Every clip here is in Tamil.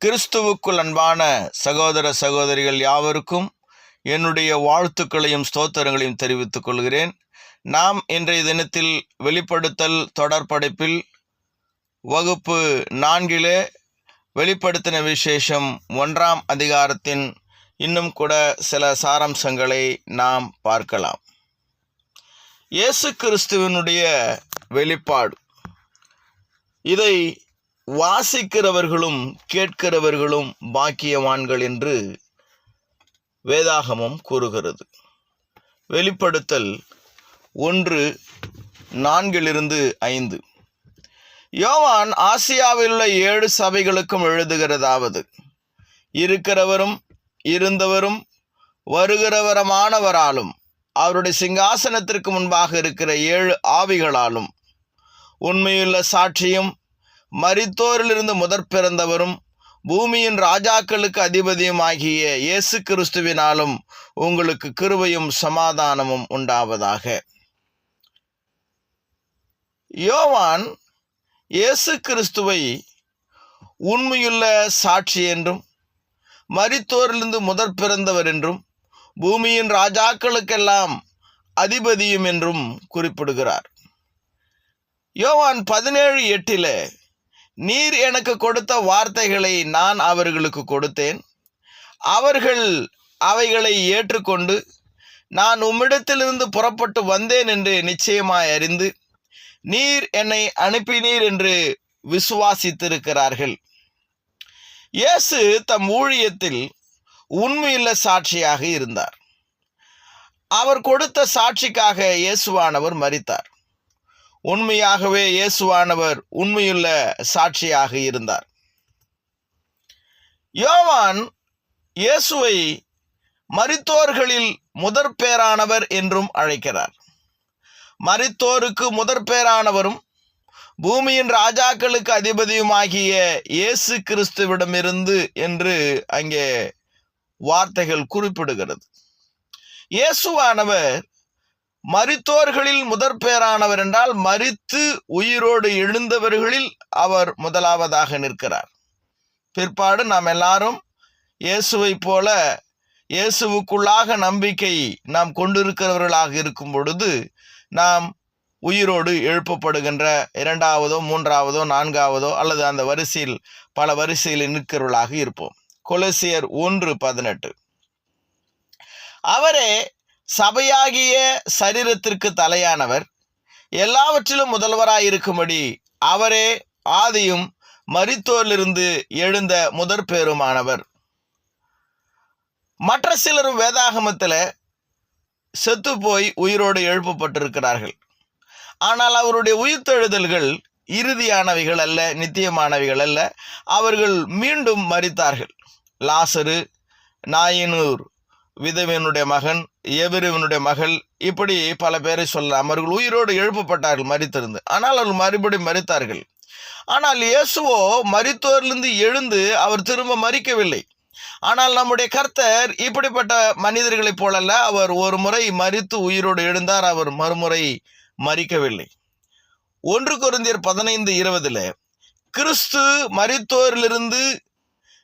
கிறிஸ்துவுக்குள் அன்பான சகோதர சகோதரிகள் யாவருக்கும் என்னுடைய வாழ்த்துக்களையும் ஸ்தோத்திரங்களையும் தெரிவித்துக் கொள்கிறேன். நாம் இன்றைய தினத்தில் வெளிப்படுத்தல் தொடர்படைப்பில் வகுப்பு 4 வெளிப்படுத்தின விசேஷம் 1ஆம் அதிகாரத்தின் இன்னும் கூட சில சாராம்சங்களை நாம் பார்க்கலாம். இயேசு கிறிஸ்துவினுடைய வெளிப்பாடு, இதை வாசிக்கிறவர்களும் கேட்கிறவர்களும் பாக்கியவான்கள் என்று வேதாகமம் கூறுகிறது. வெளிப்படுத்தல் 1:4-5. யோவான் ஆசியாவில் உள்ள 7 சபைகளுக்கும் எழுதுகிறதாவது: இருக்கிறவரும் இருந்தவரும் வருகிறவரமானவராலும் அவருடைய சிங்காசனத்திற்கு முன்பாக இருக்கிற 7 ஆவிகளாலும் உண்மையுள்ள சாட்சியும் மரித்தோரிலிருந்து முதற் பிறந்தவரும் பூமியின் ராஜாக்களுக்கு அதிபதியும் ஆகிய இயேசு கிறிஸ்துவினாலும் உங்களுக்கு கிருபையும் சமாதானமும் உண்டாவதாக. யோவான் இயேசு கிறிஸ்துவை உண்மையுள்ள சாட்சி என்றும் மரித்தோரிலிருந்து முதற் பிறந்தவர் என்றும் பூமியின் ராஜாக்களுக்கெல்லாம் அதிபதியும் என்றும் குறிப்பிடுகிறார். யோவான் 17:8 நீர் எனக்கு கொடுத்த வார்த்தைகளை நான் அவர்களுக்கு கொடுத்தேன், அவர்கள் அவைகளை ஏற்றுக்கொண்டு நான் உம்மிடத்திலிருந்து புறப்பட்டு வந்தேன் என்று நிச்சயமாய் அறிந்து நீர் என்னை அனுப்பினீர் என்று விசுவாசித்திருக்கிறார்கள். இயேசு தம் ஊழியத்தில் உண்மையுள்ள சாட்சியாக இருந்தார். அவர் கொடுத்த சாட்சிக்காக இயேசுவானவர் மரித்தார். உண்மையாகவே இயேசுவானவர் உண்மையுள்ள சாட்சியாக இருந்தார். யோவான் இயேசுவை மரித்தோர்களில் முதற் பேரானவர் என்றும் அழைக்கிறார். மரித்தோருக்கு முதற் பேரானவரும் பூமியின் ராஜாக்களுக்கு அதிபதியுமாகிய இயேசு கிறிஸ்துவிடமிருந்து என்று அங்கே வார்த்தைகள் குறிப்பிடுகிறது. இயேசுவானவர் மரித்தோர்களில் முதற் பேரானவர் என்றால் மரித்து உயிரோடு எழுந்தவர்களில் அவர் முதலாவதாக நிற்கிறார். பிற்பாடு நாம் எல்லாரும் இயேசுவை போல இயேசுவுக்குள்ளாக நம்பிக்கை நாம் கொண்டிருக்கிறவர்களாக இருக்கும் பொழுது நாம் உயிரோடு எழுப்பப்படுகின்ற 2ஆவதோ 3ஆவதோ 4ஆவதோ அல்லது அந்த வரிசையில் பல வரிசையில் நிற்கிறவர்களாக இருப்போம். கொலோசியர் 1:18. அவரே சபையாகிய சரீரத்திற்கு தலையானவர், எல்லாவற்றிலும் முதல்வராயிருக்கும்படி அவரே ஆதியும் மரித்தோரிலிருந்து எழுந்த முதற் பேருமானவர். மற்ற சிலரும் வேதாகமத்தில் செத்து போய் உயிரோடு எழுப்பப்பட்டிருக்கிறார்கள். ஆனால் அவருடைய உயிர்த்தெழுதல்கள் இறுதியானவைகள் அல்ல, நித்தியமானவைகள் அல்ல. அவர்கள் மீண்டும் மரித்தார்கள். லாசரு, நாயினூர் விதவியனுடைய மகன், எபிருவினுடைய மகள், இப்படி பல பேரை சொல்லலாம். அவர்கள் உயிரோடு எழுப்பப்பட்டார்கள் மரித்திருந்து. ஆனால் அவர்கள் மறுபடியும் மரித்தார்கள். ஆனால் இயேசுவோ மரித்தோரிலிருந்து எழுந்து அவர் திரும்ப மரிக்கவில்லை. ஆனால் நம்முடைய கர்த்தர் இப்படிப்பட்ட மனிதர்களைப் போலல்ல. அவர் ஒரு முறை மரித்து உயிரோடு எழுந்தார், அவர் மறுமுறை மரிக்கவில்லை. 1 கொரிந்தியர் 15:20 கிறிஸ்து மரித்தோரிலிருந்து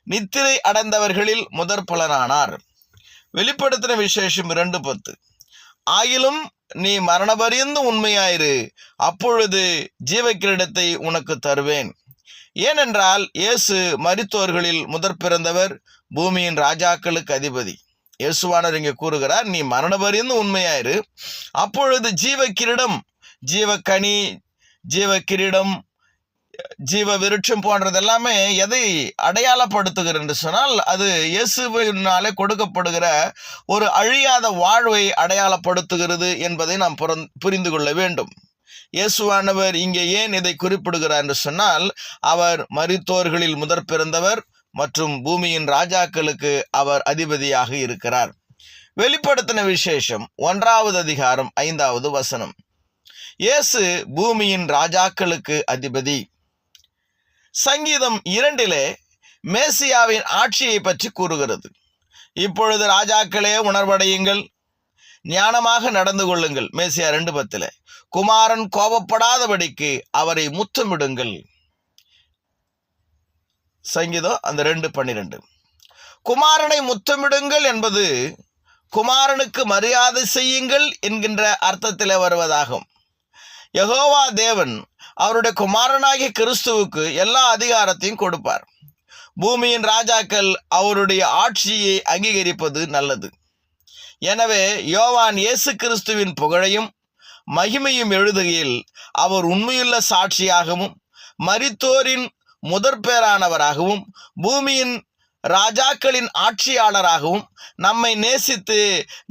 நித்திரை அடைந்தவர்களில் முதற் பலனானார். வெளிப்படுத்தின விசேஷம் 2:10 ஆகிலும் நீ மரணபரியந்த உண்மையாயிரு, அப்பொழுது ஜீவக்கிரீடத்தை உனக்கு தருவேன். ஏனென்றால் இயேசு மரித்தோர்களில் முதற் பிறந்தவர், பூமியின் ராஜாக்களுக்கு அதிபதி. இயேசுவானவர் இங்கே கூறுகிறார், நீ மரணபரியந்த உண்மையாயிரு, அப்பொழுது ஜீவக்கிரீடம், ஜீவக்கனி, ஜீவக்கிரீடம், ஜீவ விருட்சம் போன்றது எல்லாமே எதை அடையாளப்படுத்துகிறது என்று சொன்னால் அது இயேசுவினாலே கொடுக்கப்படுகிற ஒரு அழியாத வாழ்வை அடையாளப்படுத்துகிறது என்பதை நாம் புரிந்து கொள்ள வேண்டும். இயேசுவானவர் இங்கே ஏன் இதை குறிப்பிடுகிறார் என்று சொன்னால் அவர் மரித்தோர்களில் முதற் பிறந்தவர் மற்றும் பூமியின் ராஜாக்களுக்கு அவர் அதிபதியாக இருக்கிறார். வெளிப்படுத்தின விசேஷம் 1ஆவது அதிகாரம் 5ஆவது வசனம். இயேசு பூமியின் ராஜாக்களுக்கு அதிபதி. சங்கீதம் 2 மேசியாவின் ஆட்சியை பற்றி கூறுகிறது. இப்பொழுது ராஜாக்களே உணர்வடையுங்கள், ஞானமாக நடந்து கொள்ளுங்கள். மேசியா 2:10 குமாரன் கோபப்படாதபடிக்கு அவரை முத்தமிடுங்கள். சங்கீதம் அந்த 2:12. குமாரனை முத்தமிடுங்கள் என்பது குமாரனுக்கு மரியாதை செய்யுங்கள் என்கின்ற அர்த்தத்தில் வருவதாகும். யெகோவா தேவன் அவருடைய குமாரனாகிய கிறிஸ்துவுக்கு எல்லா அதிகாரத்தையும் கொடுப்பார். பூமியின் ராஜாக்கள் அவருடைய ஆட்சியை அங்கீகரிப்பது நல்லது. எனவே யோவான் இயேசு கிறிஸ்துவின் புகழையும் மகிமையும் எழுதுகையில் அவர் உண்மையுள்ள சாட்சியாகவும் மரித்தோரின் முதற்பேரானவராகவும் பூமியின் ராஜாக்களின் ஆட்சியாளராகவும் நம்மை நேசித்து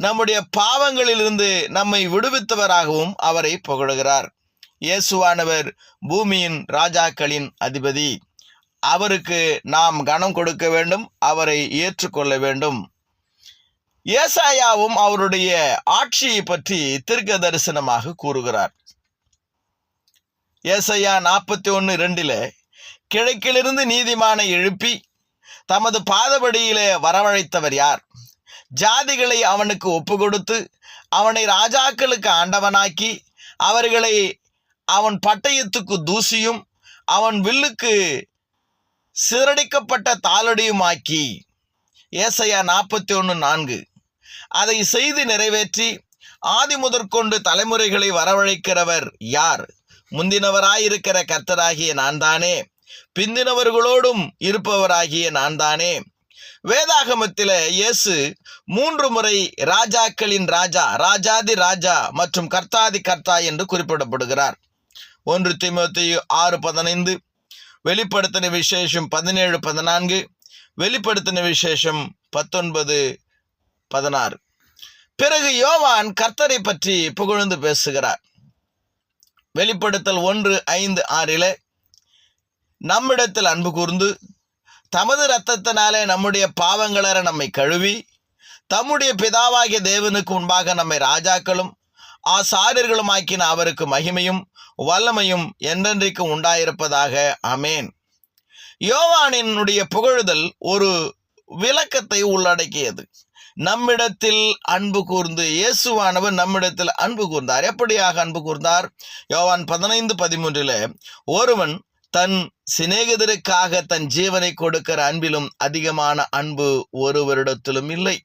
நம்முடைய பாவங்களிலிருந்து நம்மை விடுவித்தவராகவும் அவரை புகழுகிறார். இயேசுவானவர் பூமியின் ராஜாக்களின் அதிபதி. அவருக்கு நாம் கனம் கொடுக்க வேண்டும், அவரை ஏற்றுக்கொள்ள வேண்டும். ஏசாயாவும் அவருடைய ஆட்சியை பற்றி தீர்க்க தரிசனமாக கூறுகிறார். ஏசாயா 41:2 கிழக்கிலிருந்து நீதிமானை எழுப்பி தமது பாதபடியிலே வரவழைத்தவர் யார்? ஜாதிகளை அவனுக்கு ஒப்பு கொடுத்து அவனை ராஜாக்களுக்கு ஆண்டவனாக்கி அவர்களை அவன் பட்டயத்துக்கு தூசியும் அவன் வில்லுக்கு சிதறடிக்கப்பட்ட தாளடியுமாக்கி. ஏசாயா 41:4. அதை செய்து நிறைவேற்றி ஆதி முதற்கொண்டு தலைமுறைகளை வரவழைக்கிறவர் யார்? முந்தினவராயிருக்கிற கர்த்தராகிய நான் தானே, பிந்தினவர்களோடும் இருப்பவராகிய நான் தானே. வேதாகமத்தில் இயேசு 3 முறை ராஜாக்களின் ராஜா, ராஜாதி ராஜா மற்றும் கர்த்தாதி கர்த்தா என்று குறிப்பிடப்படுகிறார். 1 தீமோத்தேயு 6:15, வெளிப்படுத்தின விசேஷம் 17:14, வெளிப்படுத்தின விசேஷம் 19:16. பிறகு யோவான் கர்த்தரை பற்றி புகழ்ந்து பேசுகிறார். வெளிப்படுத்தல் 1:5-6 நம்மிடத்தில் அன்பு கூர்ந்து தமது இரத்தத்தினாலே நம்முடைய பாவங்களற நம்மை கழுவி தம்முடைய பிதாவாகிய தேவனுக்கு முன்பாக நம்மை ராஜாக்களும் ஆசாரியர்களும் ஆக்கின அவருக்கு மகிமையும் வல்லமையும் என்றென்றைக்கும் உண்டாயிருப்பதாக. ஆமென். யோவானினுடைய புகழுதல் ஒரு விளக்கத்தை உள்ளடக்கியது. நம்மிடத்தில் அன்பு கூர்ந்து, இயேசுவானவர் நம்மிடத்தில் அன்பு கூர்ந்தார். எப்படியாக அன்பு கூர்ந்தார்? யோவான் 15:13 ஒருவன் தன் சிநேகிதருக்காக தன் ஜீவனை கொடுக்கிற அன்பிலும் அதிகமான அன்பு ஒருவரிடத்திலும் இல்லை.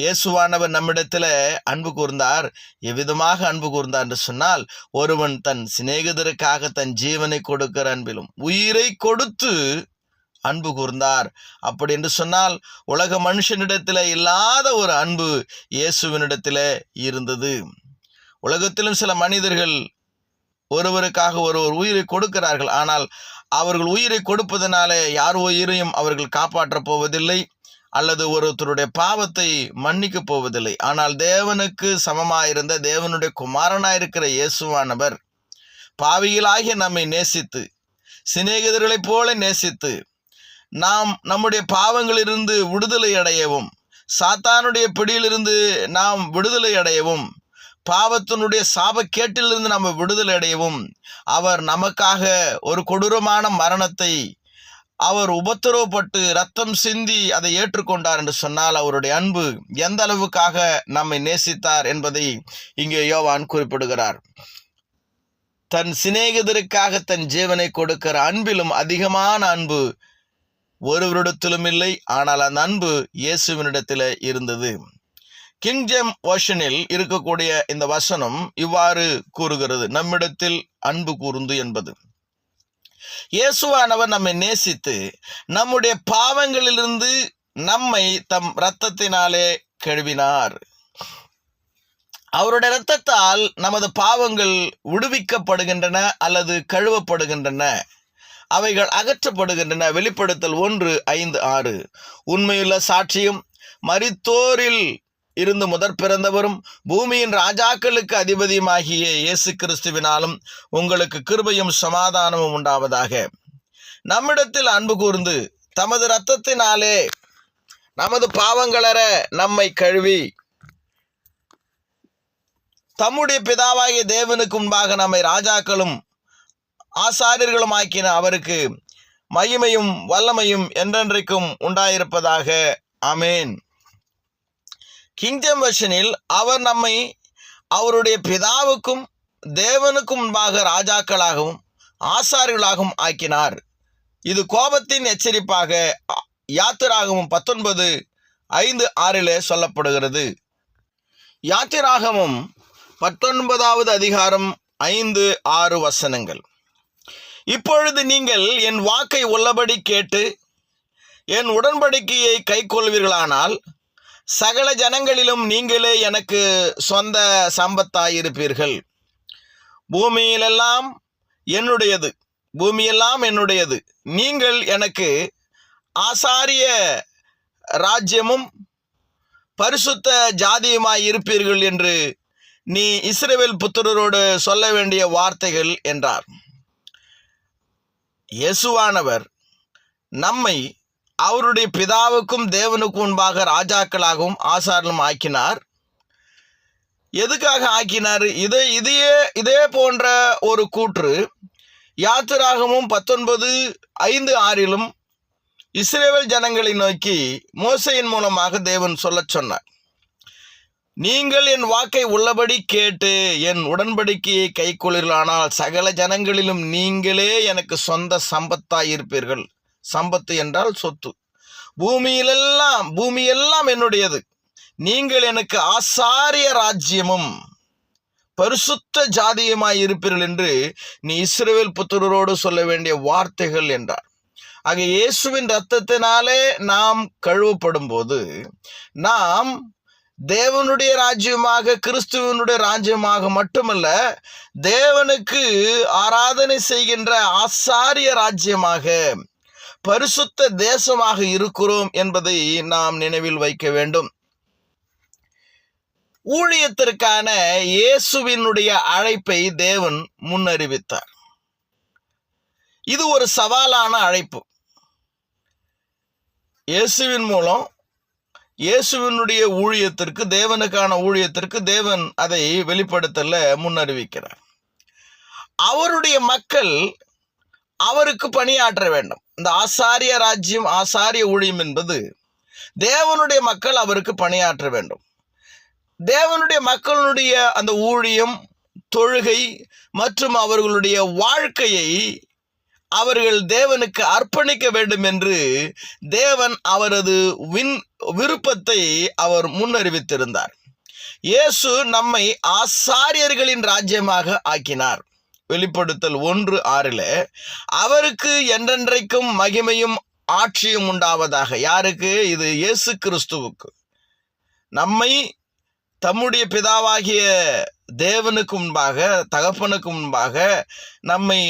இயேசுவானவர் நம்மிடத்தில் அன்பு கூர்ந்தார். எவ்விதமாக அன்பு கூர்ந்தார் என்று சொன்னால், ஒருவன் தன் சிநேகிதருக்காக தன் ஜீவனை கொடுக்கிற அன்பிலும் உயிரை கொடுத்து அன்பு கூர்ந்தார். அப்படி என்று சொன்னால் உலக மனுஷனிடத்தில் இல்லாத ஒரு அன்பு இயேசுவினிடத்தில் இருந்தது. உலகத்திலும் சில மனிதர்கள் ஒருவருக்காக ஒருவர் உயிரை கொடுக்கிறார்கள். ஆனால் அவர்கள் உயிரை கொடுப்பதனாலே யார் உயிரையும் அவர்கள் காப்பாற்றப் போவதில்லை அல்லது ஒருத்தருடைய பாவத்தை மன்னிக்க போவதில்லை. ஆனால் தேவனுக்கு சமமாயிருந்த தேவனுடைய குமாரனாயிருக்கிற இயேசுவானவர் பாவிகளாகிய நம்மை நேசித்து, சிநேகிதர்களைப் போல நேசித்து, நாம் நம்முடைய பாவங்களிலிருந்து விடுதலை அடையவும், சாத்தானுடைய பிடியிலிருந்து நாம் விடுதலை அடையவும், பாவத்தினுடைய சாபக்கேட்டிலிருந்து நம்ம விடுதலை அடையவும் அவர் நமக்காக ஒரு கொடூரமான மரணத்தை அவர் உபத்திரவப்பட்டு ரத்தம் சிந்தி அதை ஏற்றுக்கொண்டார் என்று சொன்னால் அவருடைய அன்பு எந்த அளவுக்காக நம்மை நேசித்தார் என்பதை இங்கே யோவான் குறிப்பிடுகிறார். தன் சிநேகிதருக்காக தன் ஜீவனை கொடுக்கிற அன்பிலும் அதிகமான அன்பு ஒருவரிடத்திலும் இல்லை. ஆனால் அந்த அன்பு இயேசுவினிடத்தில் இருந்தது. கிங் ஜேம்ஸ் வெர்ஷனில் இருக்கக்கூடிய இந்த வசனம் இவ்வாறு கூறுகிறது, நம்மிடத்தில் அன்பு கூர்ந்து என்பது. இயேசுவானவர் நம்மை நேசித்து நம்முடைய பாவங்களிலிருந்து நம்மை தம் இரத்தத்தினாலே கழுவினார். அவருடைய இரத்தத்தால் நமது பாவங்கள் விடுவிக்கப்படுகின்றன அல்லது கழுவப்படுகின்றன, அவைகள் அகற்றப்படுகின்றன. வெளிப்படுத்தல் 1:5-6 உண்மையுள்ள சாட்சியும் மரித்தோரில் இருந்து முதற் பிறந்தவரும் பூமியின் ராஜாக்களுக்கு அதிபதியுமாகிய இயேசு கிறிஸ்துவினாலும் உங்களுக்கு கிருபையும் சமாதானமும் உண்டாவதாக. நம்மிடத்தில் அன்பு கூர்ந்து தமது இரத்தத்தினாலே நமது பாவங்களற நம்மை கழுவி தம்முடைய பிதாவாகிய தேவனுக்கு முன்பாக நம்மை ராஜாக்களும் ஆசாரியர்களும் ஆக்கின அவருக்கு மகிமையும் வல்லமையும் என்றென்றைக்கும் உண்டாயிருப்பதாக. ஆமென். கிங் ஜேம்ஸ் வெர்ஷனில் அவர் நம்மை அவருடைய பிதாவுக்கும் தேவனுக்கும் முன்பாக ராஜாக்களாகவும் ஆசாரியர்களாகவும் ஆக்கினார் இது கோபத்தின் எச்சரிப்பாக யாத்திராகமம் 19:5-6 சொல்லப்படுகிறது. யாத்திராகமம் 19வது அதிகாரம் 5-6 வசனங்கள். இப்பொழுது நீங்கள் என் வாக்கை உள்ளபடி கேட்டு என் உடன்படிக்கையை கைக்கொள்வீர்களானால் சகல ஜனங்களிலும் நீங்களே எனக்கு சொந்த சம்பத்தாயிருப்பீர்கள். பூமியெல்லாம் என்னுடையது. நீங்கள் எனக்கு ஆசாரிய ராஜ்யமும் பரிசுத்த ஜாதியுமாய் இருப்பீர்கள் என்று நீ இஸ்ரவேல் புத்திரரோடு சொல்ல வேண்டிய வார்த்தைகள் என்றார். இயேசுவானவர் நம்மை அவருடைய பிதாவுக்கும் தேவனுக்கும் முன்பாக ராஜாக்களாகவும் ஆசாரலும் ஆக்கினார். எதுக்காக ஆக்கினார்? இதே போன்ற ஒரு கூற்று யாத்திராகமும் 19:5-6 இஸ்ரவேல் ஜனங்களை நோக்கி மோசேயின் மூலமாக தேவன் சொல்லச் சொன்னார். நீங்கள் என் வாக்கை உள்ளபடி கேட்டு என் உடன்படிக்கையை கைக்கொள்வீர்களானால் சகல ஜனங்களிலும் நீங்களே எனக்கு சொந்த சம்பத்தாயிருப்பீர்கள். சம்பத்து என்றால் சொத்து. பூமியெல்லாம் என்னுடையது. நீங்கள் எனக்கு ஆசாரிய ராஜ்யமும் பரிசுத்த ஜாதியுமாய் இருப்பீர்கள் என்று நீ இஸ்ரவேல் புத்திரரோடு சொல்ல வேண்டிய வார்த்தைகள் என்றார். ஆக இயேசுவின் இரத்தத்தினாலே நாம் கழுவப்படும் போது நாம் தேவனுடைய ராஜ்யமாக, கிறிஸ்துவனுடைய ராஜ்யமாக மட்டுமல்ல, தேவனுக்கு ஆராதனை செய்கின்ற ஆசாரிய ராஜ்யமாக, பரிசுத்த தேசமாக இருக்கிறோம் என்பதை நாம் நினைவில் வைக்க வேண்டும். ஊழியத்திற்கான இயேசுவினுடைய அழைப்பை தேவன் முன்னறிவித்தார். இது ஒரு சவாலான அழைப்பு. இயேசுவின் மூலம் இயேசுவினுடைய ஊழியத்திற்கு, தேவனுக்கான ஊழியத்திற்கு தேவன் அதை வெளிப்படுத்தல முன்னறிவிக்கிறார். அவருடைய மக்கள் அவருக்கு பணியாற்ற வேண்டும். இந்த ஆசாரிய ராஜ்யம், ஆசாரிய ஊழியம் என்பது தேவனுடைய மக்கள் அவருக்கு பணியாற்ற வேண்டும். தேவனுடைய மக்களுடைய அந்த ஊழியம், தொழுகை மற்றும் அவர்களுடைய வாழ்க்கையை அவர்கள் தேவனுக்கு அர்ப்பணிக்க வேண்டும் என்று தேவன் அவரது விருப்பத்தை அவர் முன்னறிவித்திருந்தார். இயேசு நம்மை ஆசாரியர்களின் ராஜ்யமாக ஆக்கினார். வெளிப்படுத்தல் 1:6 அவருக்கு என்றென்றைக்கும் மகிமையும் ஆட்சியும் உண்டாவதாக. யாருக்கு? இது இயேசு கிறிஸ்துவுக்கு. நம்மை தம்முடைய பிதாவாகிய தேவனுக்கு முன்பாக, தகப்பனுக்கு முன்பாக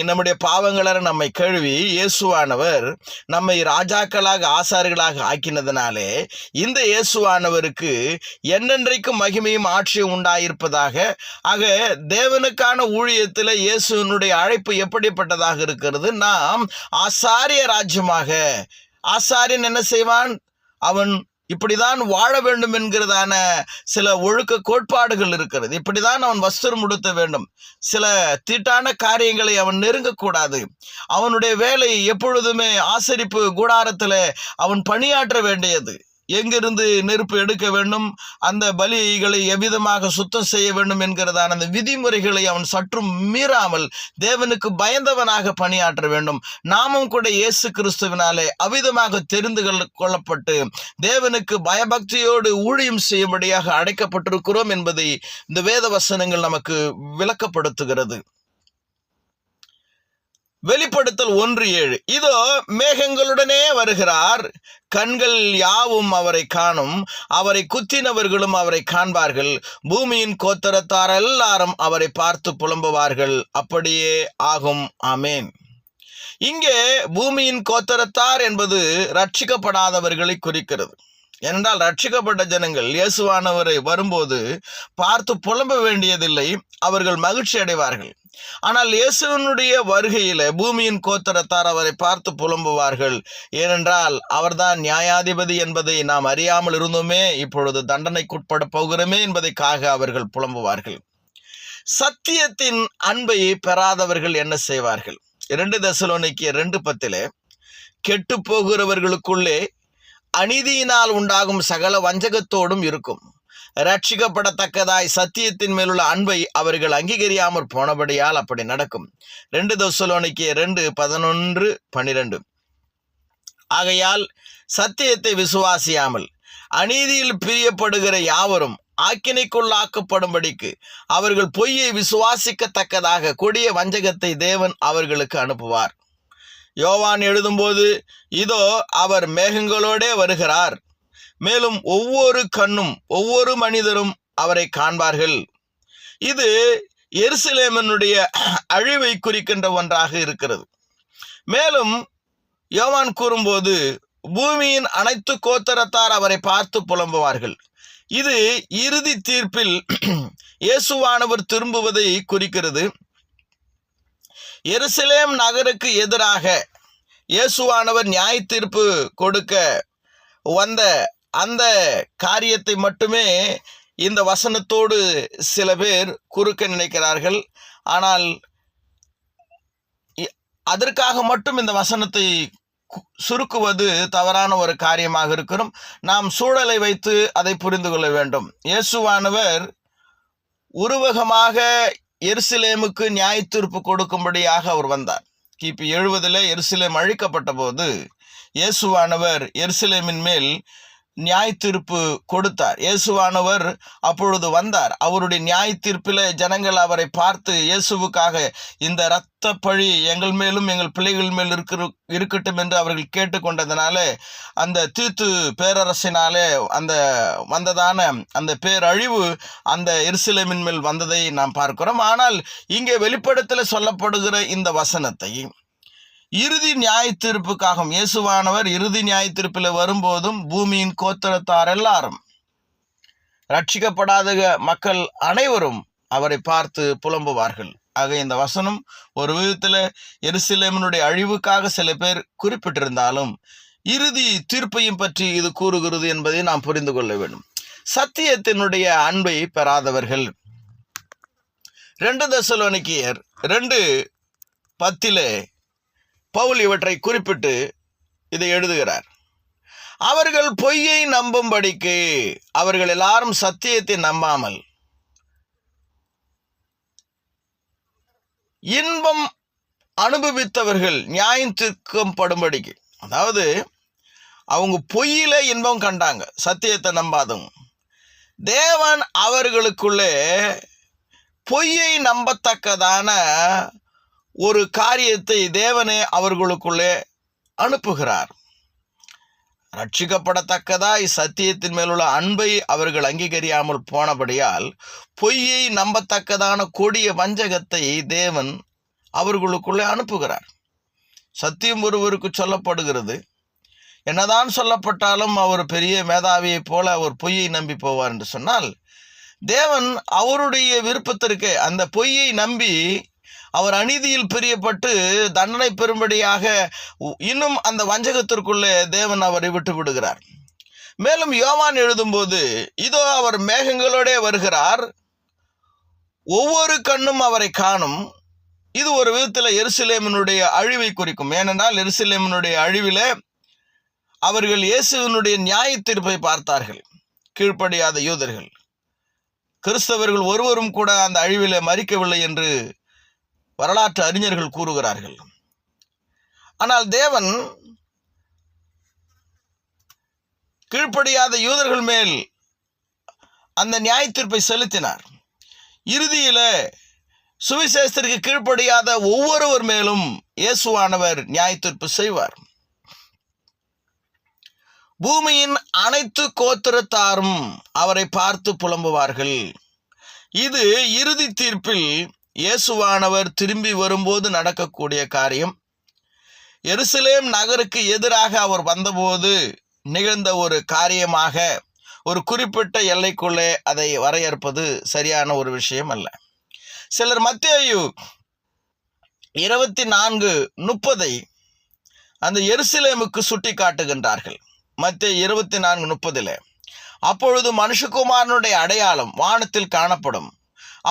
நம்முடைய பாவங்களால் நம்மை கழுவி இயேசுவானவர் நம்மை ராஜாக்களாக, ஆசாரிகளாக ஆக்கினதினாலே இந்த இயேசுவானவருக்கு என்னென்றைக்கும் மகிமையும் ஆட்சியும் உண்டாயிருப்பதாக. ஆக தேவனுக்கான ஊழியத்தில் இயேசுனுடைய அழைப்பு எப்படிப்பட்டதாக இருக்கிறது? நாம் ஆசாரிய ராஜ்யமாக. ஆசாரியன் என்ன செய்வான்? அவன் இப்படிதான் வாழ வேண்டும் என்கிறதான சில ஒழுக்க கோட்பாடுகள் இருக்கிறது. இப்படிதான் அவன் வஸ்திரம் உடுத்த வேண்டும். சில தீட்டான காரியங்களை அவன் நெருங்கக்கூடாது. அவனுடைய வேலை எப்பொழுதுமே ஆசரிப்பு கூடாரத்தில் அவன் பணியாற்ற வேண்டியது. எங்கிருந்து நெருப்பு எடுக்க வேண்டும், அந்த பலிகளை எவ்விதமாக சுத்தம் செய்ய வேண்டும் என்கிறதான அந்த விதிமுறைகளை அவன் சற்றும் மீறாமல் தேவனுக்கு பயந்தவனாக பணியாற்ற வேண்டும். நாமும் கூட இயேசு கிறிஸ்துவினாலே அவ்விதமாக தெரிந்து கொள்ளப்பட்டு தேவனுக்கு பயபக்தியோடு ஊழியம் செய்யும்படியாக அழைக்கப்பட்டிருக்கிறோம் என்பதை இந்த வேத வசனங்கள் நமக்கு விளக்கப்படுத்துகிறது. வெளிப்படுத்தல் 1:7 இதோ மேகங்களுடனே வருகிறார், கண்கள் யாவும் அவரை காணும், அவரை குத்தினவர்களும் அவரை காண்பார்கள், பூமியின் கோத்திரத்தார் எல்லாரும் அவரை பார்த்து புலம்புவார்கள். அப்படியே ஆகும். ஆமேன். இங்கே பூமியின் கோத்திரத்தார் என்பது ரட்சிக்கப்படாதவர்களை குறிக்கிறது. ஏனென்றால் ரட்சிக்கப்பட்ட ஜனங்கள் இயேசுவானவரை வரும்போது பார்த்து புலம்ப வேண்டியதில்லை, அவர்கள் மகிழ்ச்சி அடைவார்கள். ஆனால் இயேசுவினுடைய வருகையில பூமியின் கோத்திரத்தார் அவரை பார்த்து புலம்புவார்கள். ஏனென்றால் அவர்தான் நியாயாதிபதி என்பதை நாம் அறியாமல் இருந்தோமே, இப்பொழுது தண்டனைக்குட்பட போகிறோமே என்பதைக்காக அவர்கள் புலம்புவார்கள். சத்தியத்தின் அன்பை பெறாதவர்கள் என்ன செய்வார்கள்? 2 தெசலோனிக்கேயர் 2:10 கெட்டு போகிறவர்களுக்குள்ளே அநீதியினால் உண்டாகும் சகல வஞ்சகத்தோடும் இருக்கும், ரட்சிக்கப்படத்தக்கதாய் சத்தியத்தின் மேலுள்ள அன்பை அவர்கள் அங்கீகரியாமற் போனபடியால் அப்படி நடக்கும். 2 தெசலோனிக்கேயர் 2:11-12 ஆகையால் சத்தியத்தை விசுவாசியாமல் அநீதியில் பிரியப்படுகிற யாவரும் ஆக்கினைக்குள்ளாக்கப்படும்படிக்கு அவர்கள் பொய்யை விசுவாசிக்கத்தக்கதாக கொடிய வஞ்சகத்தை தேவன் அவர்களுக்கு அனுப்புவார். யோவான் எழுதும்போது, இதோ அவர் மேகங்களோடே வருகிறார், மேலும் ஒவ்வொரு கண்ணும் ஒவ்வொரு மனிதரும் அவரை காண்பார்கள். இது எருசலேமினுடைய அழிவை குறிக்கின்ற ஒன்றாக இருக்கிறது. மேலும் யோவான் கூறும்போது, பூமியின் அனைத்து கோத்திரத்தார் அவரை பார்த்து புலம்புவார்கள். இது இறுதி தீர்ப்பில் இயேசுவானவர் திரும்புவதை குறிக்கிறது. எருசலேம் நகருக்கு எதிராக இயேசுவானவர் நியாய தீர்ப்பு கொடுக்க வந்த அந்த காரியத்தை மட்டுமே இந்த வசனத்தோடு சில பேர் குறுக்க நினைக்கிறார்கள். ஆனால் அதற்காக மட்டும் இந்த வசனத்தை சுருக்குவது தவறான ஒரு காரியமாக இருக்கிறோம். நாம் சூழலை வைத்து அதை புரிந்து கொள்ள வேண்டும். இயேசுவானவர் உருவகமாக எருசலேமுக்கு நியாய தீர்ப்பு கொடுக்கும்படியாக அவர் வந்தார். கிபி 70 எருசலேம் அழிக்கப்பட்ட போது இயேசுவானவர் எருசலேமின் மேல் நியாய தீர்ப்பு கொடுத்தார். இயேசுவானவர் அப்பொழுது வந்தார். அவருடைய நியாய தீர்ப்பில் ஜனங்கள் அவரை பார்த்து, இயேசுவுக்காக இந்த இரத்த பழி எங்கள் மேலும் எங்கள் பிள்ளைகள் மேல் இருக்கட்டும் என்று அவர்கள் கேட்டுக்கொண்டதுனால அந்த தீத்து பேரரசினாலே அந்த வந்ததான அந்த பேரழிவு அந்த எருசலேமின் மேல் வந்ததை நாம் பார்க்கிறோம். ஆனால் இங்கே வெளிப்படத்தில் சொல்லப்படுகிற இந்த வசனத்தை இறுதி நியாய தீர்ப்புக்காக இயேசுவானவர் இறுதி நியாய தீர்ப்பில் வரும்போதும் பூமியின் கோத்திரத்தார் எல்லாரும், ரட்சிக்கப்படாத மக்கள் அனைவரும் அவரை பார்த்து புலம்புவார்கள். ஆக இந்த வசனம் ஒரு விதத்தில் எருசலேமினுடைய அழிவுக்காக சில பேர் குறிப்பிட்டிருந்தாலும் இறுதி தீர்ப்பையும் பற்றி இது கூறுகிறது என்பதை நாம் புரிந்து கொள்ள வேண்டும். சத்தியத்தினுடைய அன்பை பெறாதவர்கள். 2 தெசலோனிக்கேயர் 2:10 பவுல் இவற்றை குறிப்பிட்டு இதை எழுதுகிறார். அவர்கள் பொய்யை நம்பும்படிக்கு அவர்கள் எல்லாரும் சத்தியத்தை நம்பாமல் இன்பம் அனுபவித்தவர்கள் நியாயம் தீர்க்கப்படும்படிக்கு, அதாவது அவங்க பொய்யில இன்பம் கண்டாங்க, சத்தியத்தை நம்பாதவங்க. தேவன் அவர்களுக்குள்ளே பொய்யை நம்பத்தக்கதான ஒரு காரியத்தை தேவனே அவர்களுக்குள்ளே அனுப்புகிறார். ரட்சிக்கப்படத்தக்கதாய் சத்தியத்தின் மேலுள்ள அன்பை அவர்கள் அங்கீகரியாமல் போனபடியால் பொய்யை நம்பத்தக்கதான கொடிய வஞ்சகத்தை தேவன் அவர்களுக்குள்ளே அனுப்புகிறார். சத்தியம் ஒருவருக்கு சொல்லப்படுகிறது. என்னதான் சொல்லப்பட்டாலும் அவர் பெரிய மேதாவியைப் போல அவர் பொய்யை நம்பி போவார் என்று சொன்னால், தேவன் அவருடைய விருப்பத்திற்கு அந்த பொய்யை நம்பி அவர் அநீதியில் பிரியப்பட்டு தண்டனை பெறும்படியாக இன்னும் அந்த வஞ்சகத்திற்குள்ளே தேவன் அவரை விட்டு விடுகிறார். மேலும் யோவான் எழுதும்போது, இதோ அவர் மேகங்களோடே வருகிறார், ஒவ்வொரு கண்ணும் அவரை காணும். இது ஒரு விதத்தில் எருசலேமினுடைய அழிவை குறிக்கும். ஏனென்றால் எருசலேமினுடைய அழிவில் அவர்கள் இயேசுவினுடைய நியாய தீர்ப்பை பார்த்தார்கள். கீழ்ப்படியாத யூதர்கள், கிறிஸ்தவர்கள் ஒருவரும் கூட அந்த அழிவில் மரிக்கவில்லை என்று வரலாற்று அறிஞர்கள் கூறுகிறார்கள். ஆனால் தேவன் கீழ்ப்படியாத யூதர்கள் மேல் அந்த நியாய தீர்ப்பை செலுத்தினார். இறுதியில சுவிசேஷத்திற்கு கீழ்ப்படியாத ஒவ்வொருவர் மேலும் இயேசுவானவர் நியாய தீர்ப்பு செய்வார். பூமியின் அனைத்து கோத்திரத்தாரும் அவரை பார்த்து புலம்புவார்கள். இது இறுதி தீர்ப்பில் இயேசுவானவர் திரும்பி வரும்போது நடக்கக்கூடிய காரியம். எருசலேம் நகருக்கு எதிராக அவர் வந்தபோது நிகழ்ந்த ஒரு காரியமாக ஒரு குறிப்பிட்ட எல்லைக்குள்ளே அதை வரையறுப்பது சரியான ஒரு விஷயம் அல்ல. சிலர் மத்தேயு 24:30 அந்த எருசலேமுக்கு சுட்டி காட்டுகின்றார்கள். மத்தேயு 24:30 அப்பொழுது மனுஷகுமாரனுடைய அடையாளம் வானத்தில் காணப்படும்.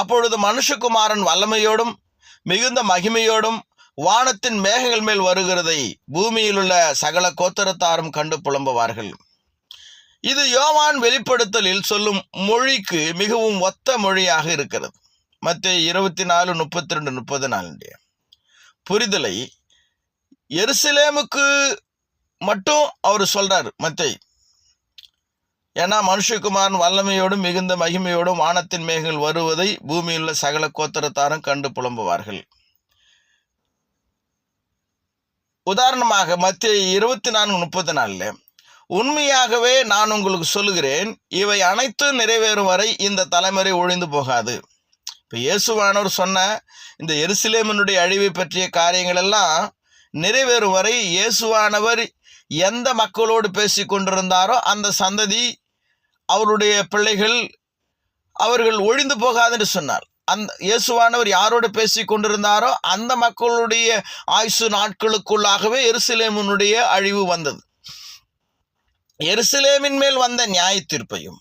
அப்பொழுது மனுஷகுமாரன் வல்லமையோடும் மிகுந்த மகிமையோடும் வானத்தின் மேகங்கள் மேல் வருகிறதை பூமியில் உள்ள சகல கோத்திரத்தாரும் கண்டு புலம்புவார்கள். இது யோவான் வெளிப்படுத்தலில் சொல்லும் மொழிக்கு மிகவும் ஒத்த மொழியாக இருக்கிறது. மத்தேயு 24:32-34 புரிதலை எருசலேமுக்கு மட்டும் அவர் சொல்றாரு மத்தேயு. ஏன்னா மனுஷகுமாரன் வல்லமையோடும் மிகுந்த மகிமையோடும் வானத்தின் மேகங்கள் வருவதை பூமியிலுள்ள சகல கோத்திரத்தாரும் கண்டு புலம்புவார்கள். உதாரணமாக மத்தேயு 24:34 உண்மையாகவே நான் உங்களுக்கு சொல்லுகிறேன், இவை அனைத்தும் நிறைவேறும் வரை இந்த தலைமுறை ஒழிந்து போகாது. இப்போ இயேசுவானவர் சொன்ன இந்த எருசலேமினுடைய அழிவை பற்றிய காரியங்கள் எல்லாம் நிறைவேறும் வரை இயேசுவானவர் எந்த மக்களோடு பேசி கொண்டிருந்தாரோ அந்த சந்ததி, அவருடைய பிள்ளைகள், அவர்கள் ஒழிந்து போகாது என்று சொன்னார். அந்த இயேசுவானவர் யாரோடு பேசி கொண்டிருந்தாரோ அந்த மக்களுடைய ஆயுசு நாட்களுக்குள்ளாகவே எருசலேமினுடைய அழிவு வந்தது. எருசலேமின் மேல் வந்த நியாய தீர்ப்பையும்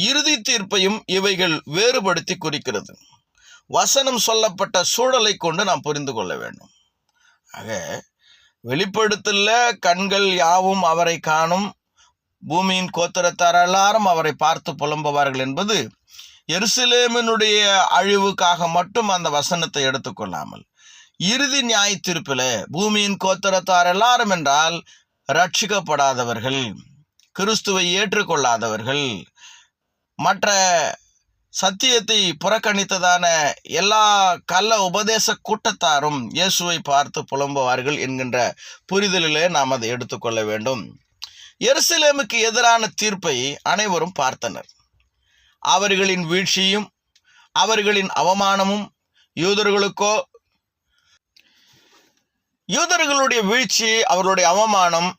இறுதி தீர்ப்பையும் இவைகள் வேறுபடுத்தி குறிக்கிறது. வசனம் சொல்லப்பட்ட சூழலை கொண்டு நாம் புரிந்து கொள்ள வேண்டும். ஆக வெளிப்படுத்தல கண்கள் யாவும் அவரை காணும், பூமியின் கோத்திரத்தார் எல்லாரும் அவரை பார்த்து புலம்புவார்கள் என்பது எருசலேமினுடைய அழிவுக்காக மட்டும் அந்த வசனத்தை எடுத்துக்கொள்ளாமல், இறுதி நியாய தீர்ப்பில் பூமியின் கோத்திரத்தார் எல்லாரும் என்றால் ரட்சிக்கப்படாதவர்கள், கிறிஸ்துவை ஏற்றுக்கொள்ளாதவர்கள், மற்ற சத்தியத்தை புறக்கணித்ததான எல்லா கள்ள உபதேச கூட்டத்தாரும் இயேசுவை பார்த்து புலம்புவார்கள் என்கின்ற புரிதலிலே நாம் அதை எடுத்துக்கொள்ள வேண்டும். எருசலேமுக்கு எதிரான தீர்ப்பை அனைவரும் பார்த்தனர். அவர்களின் வீழ்ச்சியும் அவர்களின் அவமானமும் யூதர்களுடைய வீழ்ச்சி, அவர்களுடைய அவமானம்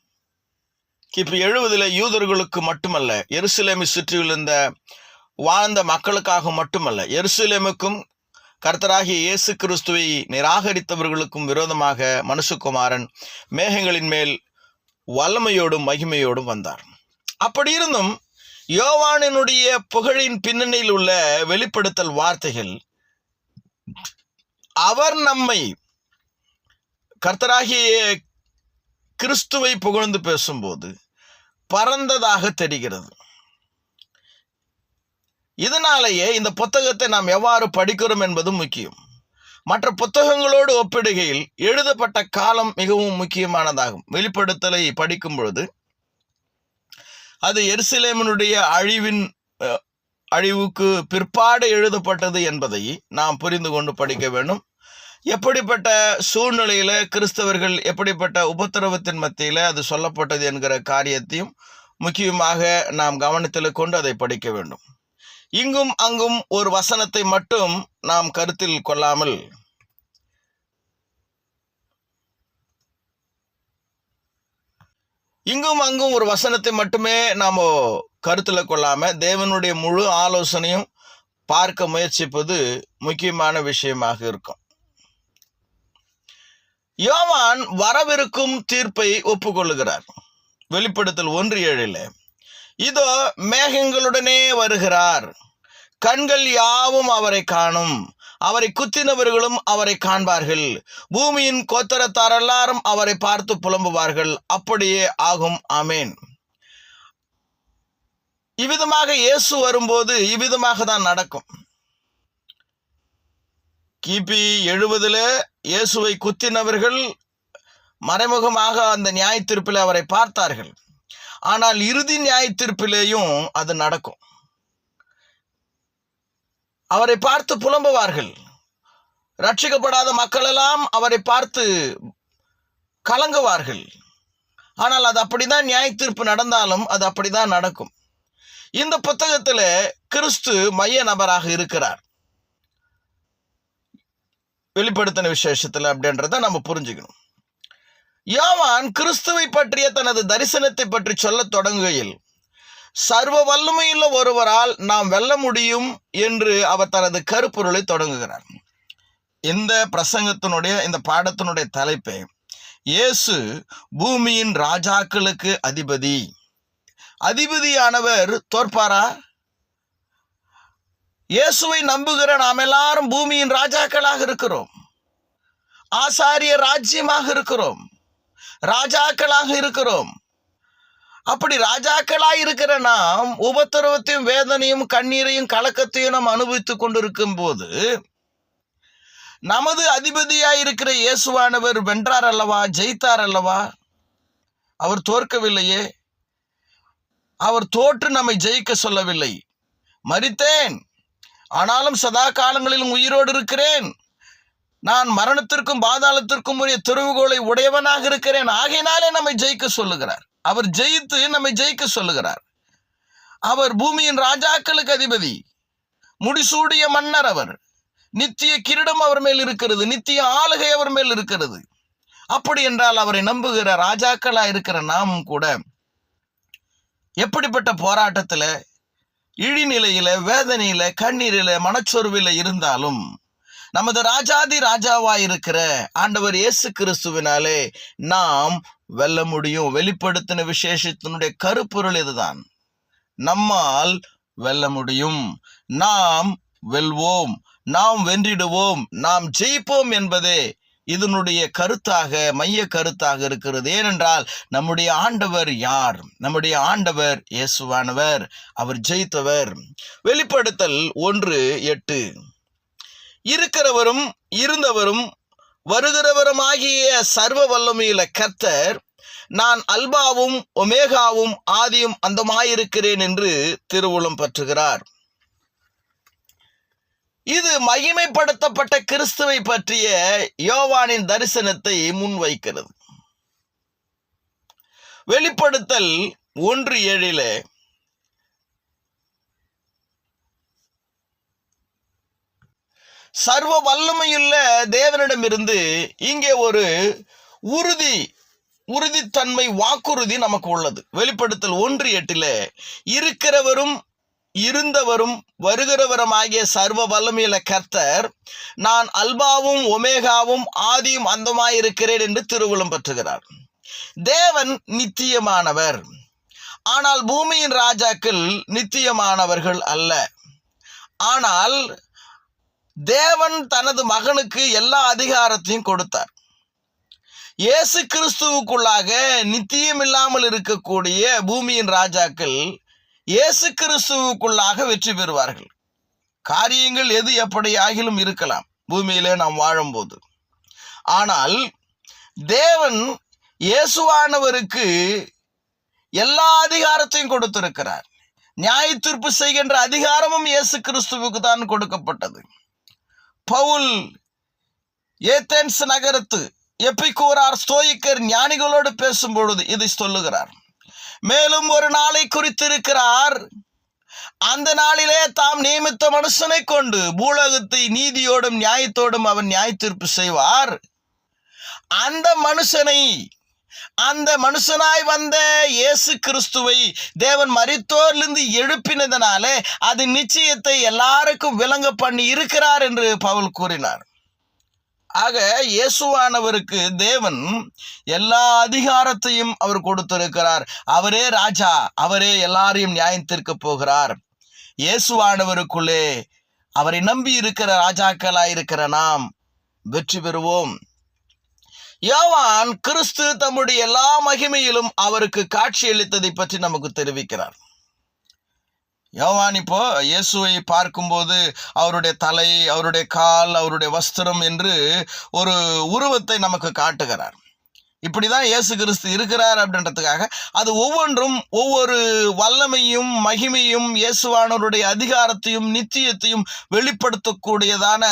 கிபி 70 யூதர்களுக்கு மட்டுமல்ல, எருசலேமை சுற்றியிருந்த வாழ்ந்த மக்களுக்காக மட்டுமல்ல, எருசலேமுக்கும் கர்த்தராகிய இயேசு கிறிஸ்துவை நிராகரித்தவர்களுக்கும் விரோதமாக மனுஷகுமாரன் மேகங்களின் மேல் வல்லமையோடும் மகிமையோடும் வந்தார். அப்படி இருந்தும் யோவானினுடைய புகழின் பின்னணியில் உள்ள வெளிப்படுத்தல் வார்த்தைகள் அவர் நம்மை கர்த்தராகிய கிறிஸ்துவை புகழ்ந்து பேசும்போது பரந்ததாக தெரிகிறது. இதனாலேயே இந்த புத்தகத்தை நாம் எவ்வாறு படிக்கிறோம் என்பது முக்கியம். மற்ற புத்தகங்களோடு ஒப்பிடுகையில் எழுதப்பட்ட காலம் மிகவும் முக்கியமானதாகும். வெளிப்படுத்தலை படிக்கும் பொழுது அது எருசலேமினுடைய அழிவுக்கு பிற்பாடு எழுதப்பட்டது என்பதை நாம் புரிந்து கொண்டு படிக்க வேண்டும். எப்படிப்பட்ட சூழ்நிலையில கிறிஸ்தவர்கள் எப்படிப்பட்ட உபத்திரவத்தின் மத்தியில அது சொல்லப்பட்டது என்கிற காரியத்தையும் முக்கியமாக நாம் கவனத்தில் கொண்டு அதை படிக்க வேண்டும். இங்கும் அங்கும் ஒரு வசனத்தை மட்டும் நாம் கருத்தில் கொள்ளாமல் ஒரு வசனத்தை மட்டுமே நாம் கருத்தில் கொள்ளாம தேவனுடைய முழு ஆலோசனையும் பார்க்க முயற்சிப்பது முக்கியமான விஷயமாக இருக்கும். யோவான் வரவிருக்கும் தீர்ப்பை ஒப்புக்கொள்ளுகிறார். வெளிப்படுத்தல் 1:7 இதோ மேகங்களுடனே வருகிறார், கண்கள் யாவும் அவரை காணும், அவரை குத்தினவர்களும் அவரை காண்பார்கள், பூமியின் கோத்திரத்தார் எல்லாரும் அவரை பார்த்து புலம்புவார்கள். அப்படியே ஆகும். ஆமேன். இவ்விதமாக இயேசு வரும்போது இவ்விதமாக தான் நடக்கும். கிபி 70 இயேசுவை குத்தினவர்கள் மறைமுகமாக அந்த நியாய தீர்ப்பில் அவரை பார்த்தார்கள். ஆனால் இறுதி நியாய தீர்ப்பிலேயும் அது நடக்கும். அவரை பார்த்து புலம்புவார்கள். ரட்சிக்கப்படாத மக்கள் எல்லாம் அவரை பார்த்து கலங்குவார்கள். ஆனால் அது அப்படிதான் நியாய தீர்ப்பு நடந்தாலும் அது அப்படிதான் நடக்கும். இந்த புத்தகத்தில் கிறிஸ்து மைய நபராக இருக்கிறார். வெளிப்படுத்தின விசேஷத்தில் அப்படின்றத நம்ம புரிஞ்சுக்கணும். யோவான் கிறிஸ்துவை பற்றிய தனது தரிசனத்தை பற்றி சொல்ல தொடங்குகையில் சர்வ வல்லமையுள்ள ஒருவரால் நாம் வெல்ல முடியும் என்று அவர் தனது கருப்பொருளை தொடங்குகிறார். இந்த பிரசங்கத்தினுடைய இந்த பாடத்தினுடைய தலைப்பே இயேசு பூமியின் ராஜாக்களுக்கு அதிபதி. அதிபதியானவர் தோற்பாரா? இயேசுவை நம்புகிற நாம் எல்லாரும் பூமியின் ராஜாக்களாக இருக்கிறோம். ஆசாரிய ராஜ்யமாக இருக்கிறோம். ராஜாக்களாக இருக்கிறோம். அப்படி ராஜாக்களாய் இருக்கிற நாம் உபத்திரவத்தையும் வேதனையும் கண்ணீரையும் கலக்கத்தையும் நாம் அனுபவித்துக் கொண்டிருக்கும் போது நமது அதிபதியாய் இருக்கிற இயேசுவானவர் வென்றார் அல்லவா, ஜெயித்தார் அல்லவா? அவர் தோற்கவில்லையே. அவர் தோற்று நம்மை ஜெயிக்க சொல்லவில்லை. மரித்தேன், ஆனாலும் சதா காலங்களிலும் உயிரோடு இருக்கிறேன், நான் மரணத்திற்கும் பாதாளத்திற்கும் உரிய திறவுகோலை உடையவனாக இருக்கிறேன், ஆகையினாலே நம்மை ஜெயிக்க சொல்லுகிறார். அவர் ஜெயித்து நம்மை ஜெயிக்க சொல்லுகிறார். அவர் பூமியின் ராஜாக்களுக்கு அதிபதி, முடிசூடிய மன்னர். அவர் நித்திய கிரீடம் அவர் மேல் இருக்கிறது, நித்திய ஆளுகை அவர் மேல் இருக்கிறது. அப்படி என்றால் அவரை நம்புகிற ராஜாக்களா இருக்கிற நாமும் கூட எப்படிப்பட்ட போராட்டத்துல, இழிநிலையில, வேதனையில, கண்ணீரில, மனச்சொருவில இருந்தாலும் நமது ராஜாதி ராஜாவாய் இருக்கிற ஆண்டவர் இயேசு கிறிஸ்துவினாலே நாம் வெல்ல முடியும். வெளிப்படுத்தின விசேஷத்தினுடைய கருப்பொருள் இதுதான். நம்மால் வெல்ல முடியும், நாம் வெல்வோம், நாம் வென்றிடுவோம், நாம் ஜெயிப்போம் என்பதே இதனுடைய கருத்தாக, மைய கருத்தாக இருக்கிறது. ஏனென்றால் நம்முடைய ஆண்டவர் யார்? நம்முடைய ஆண்டவர் இயேசுவானவர். அவர் ஜெயித்தவர். வெளிப்படுத்தல் 1:8, இருக்கிறவரும் இருந்தவரும் வருகிறவரும் ஆகிய சர்வ வல்லமையுள்ள கர்த்தர், நான் அல்பாவும் ஒமேகாவும் ஆதியும் அந்தமாயிருக்கிறேன் என்று திருவுளம் பற்றுகிறார். இது மகிமைப்படுத்தப்பட்ட கிறிஸ்துவை பற்றிய யோவானின் தரிசனத்தை முன்வைக்கிறது. வெளிப்படுத்தல் 1:7 சர்வ வல்லமையுள்ள தேவனிடமிருந்து இங்கே ஒரு உறுதித்தன்மை, வாக்குறுதி நமக்கு உள்ளது. வெளிப்படுத்தல் 1:8 இருக்கிறவரும் இருந்தவரும் வருகிறவரும் ஆகிய சர்வ வல்லமையுள்ள கர்த்தர், நான் அல்பாவும் ஒமேகாவும் ஆதியும் அந்தமாயிருக்கிறேன் என்று திருவுளம் பற்றுகிறார். தேவன் நித்தியமானவர், ஆனால் பூமியின் ராஜாக்கள் நித்தியமானவர்கள் அல்ல. ஆனால் தேவன் தனது மகனுக்கு எல்லா அதிகாரத்தையும் கொடுத்தார். இயேசு கிறிஸ்துவுக்குள்ளாக நித்தியம் இல்லாமல் இருக்கக்கூடிய பூமியின் ராஜாக்கள் இயேசு கிறிஸ்துவுக்குள்ளாக வெற்றி பெறுவார்கள். காரியங்கள் எது எப்படி ஆகிலும் இருக்கலாம் பூமியிலே நாம் வாழும்போது. ஆனால் தேவன் இயேசுவானவருக்கு எல்லா அதிகாரத்தையும் கொடுத்திருக்கிறார். நியாய தீர்ப்பு செய்கின்ற அதிகாரமும் இயேசு கிறிஸ்துவுக்கு தான் கொடுக்கப்பட்டது. பவுல் ஏதென்ஸ் நகரத்து எபிக்கூரார், ஸ்தோயிக்கர் ஞானிகளோடு பேசும் பொழுது இதை சொல்லுகிறார். மேலும் ஒரு நாளை குறித்திருக்கிறார், அந்த நாளிலே தாம் நியமித்த மனுஷனை கொண்டு பூலோகத்தை நீதியோடும் நியாயத்தோடும் அவன் நியாய தீர்ப்பு செய்வார். அந்த மனுஷனாய் வந்த இயேசு கிறிஸ்துவை தேவன் மரித்தோரிலிருந்து எழுப்பினதனாலே அது நிச்சயத்தை எல்லாருக்கும் விளங்க பண்ணி இருக்கிறார் என்று பவுல் கூறினார். ஆக இயேசுவானவருக்கு தேவன் எல்லா அதிகாரத்தையும் அவர் கொடுத்திருக்கிறார். அவரே ராஜா, அவரே எல்லாரையும் நியாயம் தீர்க்க போகிறார். இயேசுவானவருக்குள்ளே அவரை நம்பி இருக்கிற ராஜாக்களாயிருக்கிற நாம் வெற்றி பெறுவோம். யோவான் கிறிஸ்து தம்முடைய எல்லா மகிமையிலும் அவருக்கு காட்சியளித்ததை பற்றி நமக்கு தெரிவிக்கிறார். யோவான் இப்போ இயேசுவை பார்க்கும்போது அவருடைய தலை, அவருடைய கால், அவருடைய வஸ்திரம் என்று ஒரு உருவத்தை நமக்கு காட்டுகிறார். இப்படிதான் இயேசு கிறிஸ்து இருக்கிறார் அப்படின்றதுக்காக அது ஒவ்வொன்றும் ஒவ்வொரு வல்லமையும் மகிமையும் இயேசுவானவருடைய அதிகாரத்தையும் நித்தியத்தையும் வெளிப்படுத்தக்கூடியதான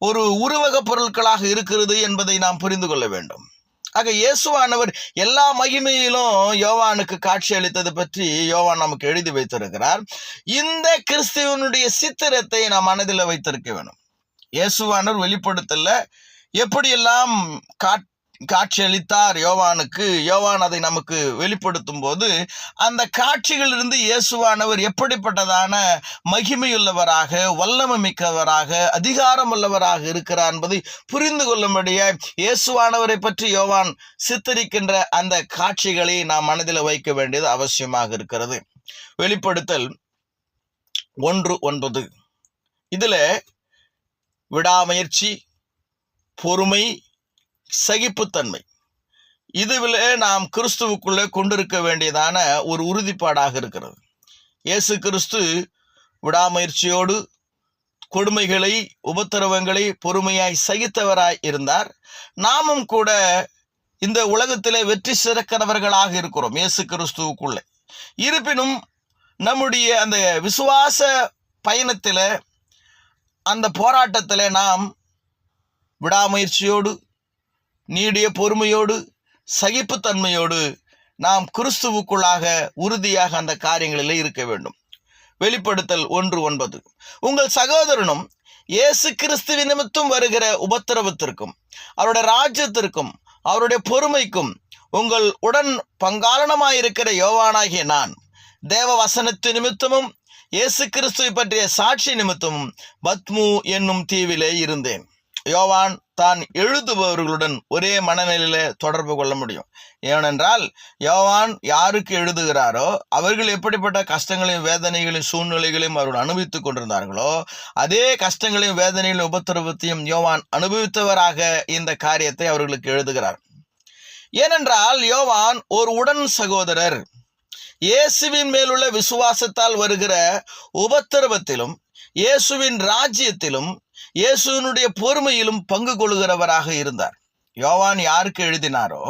ஒரு உருவக பொருட்களாக இருக்கிறது என்பதை நாம் புரிந்து கொள்ள வேண்டும். ஆக இயேசுவானவர் எல்லா மகிமையிலும் யோவானுக்கு காட்சி அளித்தது பற்றி யோவான் நமக்கு எழுதி வைத்திருக்கிறார். இந்த கிறிஸ்துவனுடைய சித்திரத்தை நாம் மனதில் வைத்திருக்க வேண்டும். இயேசுவானவர் வெளிப்படுத்தல எப்படியெல்லாம் காட்சி அளித்தார் யோவானுக்கு, யோவான் அதை நமக்கு வெளிப்படுத்தும் போது அந்த காட்சிகளிலிருந்து இயேசுவானவர் எப்படிப்பட்டதான மகிமையுள்ளவராக, வல்லமை மிக்கவராக, அதிகாரம் உள்ளவராக இருக்கிறார் என்பதை புரிந்து கொள்ளும்படிய இயேசுவானவரை பற்றி யோவான் சித்தரிக்கின்ற அந்த காட்சிகளை நாம் மனதில் வைக்க வேண்டியது அவசியமாக இருக்கிறது. வெளிப்படுத்தல் 1:9 இதுல விடாமுயற்சி, பொறுமை, சகிப்புத்தன்மை, இதுவில் நாம் கிறிஸ்துவுக்குள்ளே கொண்டிருக்க வேண்டியதான ஒரு உறுதிப்பாடாக இருக்கிறது. இயேசு கிறிஸ்து விடாமுயற்சியோடு கொடுமைகளை, உபத்திரவங்களை பொறுமையாய் சகித்தவராய் இருந்தார். நாமும் கூட இந்த உலகத்திலே வெற்றி சிறக்கிறவர்களாக இருக்கிறோம் இயேசு கிறிஸ்துவுக்குள்ளே. இருப்பினும் நம்முடைய அந்த விசுவாச பயணத்தில், அந்த போராட்டத்தில் நாம் விடாமுயற்சியோடு, நீடிய பொறுமையோடு, சகிப்புத்தன்மையோடு நாம் கிறிஸ்துவுக்குள்ளாக உறுதியாக அந்த காரியங்களில் இருக்க வேண்டும். வெளிப்படுத்தல் 1:9, உங்கள் சகோதரனும் இயேசு கிறிஸ்துவின் நிமித்தம் வருகிற உபத்திரவத்திற்கும் அவருடைய ராஜ்யத்திற்கும் அவருடைய பொறுமைக்கும் உங்கள் உடன் பங்காளனமாயிருக்கிற யோவானாகிய நான் தேவ வசனத்து நிமித்தமும் இயேசு கிறிஸ்துவை பற்றிய சாட்சி நிமித்தமும் பத்மு என்னும் தீவிலே இருந்தேன். யோவான் தான் எழுதுபவர்களுடன் ஒரே மனநிலையில தொடர்பு கொள்ள முடியும். ஏனென்றால் யோவான் யாருக்கு எழுதுகிறாரோ அவர்கள் எப்படிப்பட்ட கஷ்டங்களையும் வேதனைகளையும் சூழ்நிலைகளையும் அவர்கள் அனுபவித்துக் கொண்டிருந்தார்களோ அதே கஷ்டங்களையும் வேதனைகளையும் உபத்திரவத்தையும் யோவான் அனுபவித்தவராக இந்த காரியத்தை அவர்களுக்கு எழுதுகிறார். ஏனென்றால் யோவான் ஒரு உடன் சகோதரர். இயேசுவின் மேலுள்ள விசுவாசத்தால் வருகிற உபத்திரவத்திலும் இயேசுவின் ராஜ்யத்திலும் இயேசுவினுடைய பொறுமையிலும் பங்கு கொள்கிறவராக இருந்தார். யோவான் யாருக்கு எழுதினாரோ